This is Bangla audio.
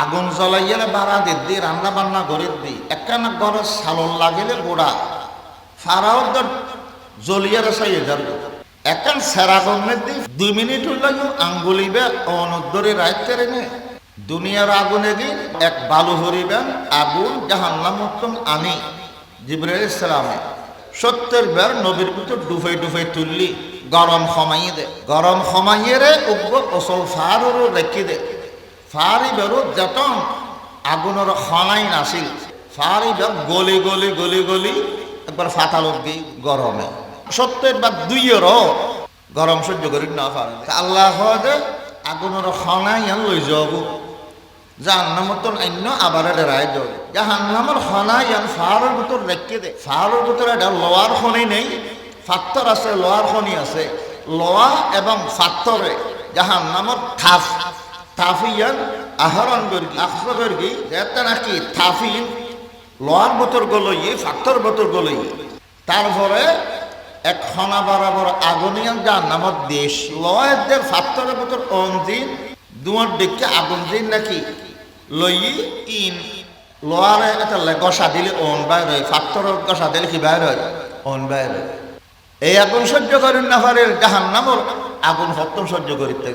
আগুন জ্বলাইলে বাড়া দি রান্না বান্না করে দি একখানা ঘরে সালন লাগিলে গোড়া ফারাও জ্বলিয়ে সাইয়ে যার একখান সেরা গমের দি 2 মিনিট হইলেও আঙ্গুলিবে অনদ্দরে রাইতে রেনে দুনিয়ার আগুনে দি এক বালু হরিবেন আগুন জাহান্নাম উত্তম আনি জিবরাইল ইসলামে 70 বার নবীর ভিতর ডুফাই ডুফাই তুললি গরম কমাইয়ে দে গরম কমাইয়ে রে উগ্র অসল ফারও রেখে দে ফারি বেরো যতন আগুনের খনাই নাছিল ফারি বের গলি গলি গলি গলি একবার ফাটালত দি গরমে 70 বার 2 গরম সহ্য করি না পারে আল্লাহ আগুনের খনাই লই যাব জাহান্নামের তো অন্য আবার রায় যাবে জাহান্নামের খনাই ফারের ভিতর রেখে দে ফারের ভিতরে এটা লোহার খনি নেই ফাত্তর আছে লোহার খনি আছে লোহা এবং ফাত্তরে জাহান্নামের থাফিয়ান আহরণ করি আখর করি এটা নাকি থাফিন লোহার বোতল গলই ফাত্তর বোতল গলই তারপরে এক খনা বরাবর আগুনিয়ান জাহান্নামের দেশ লোহার ফাত্তরের বোতল অঞ্জিন দুয়ার দিকে আগুন দিন নাকি লই ইন লোহারে একটা গসা দিলে অন বাইর হয় ফাত্তরের গসা দিলে কি বাইর হয় অন বাইর হয় এই আগুন সহ্য করেন না পারে জাহান্নামের আগুন সত্যম সহ্য করিতে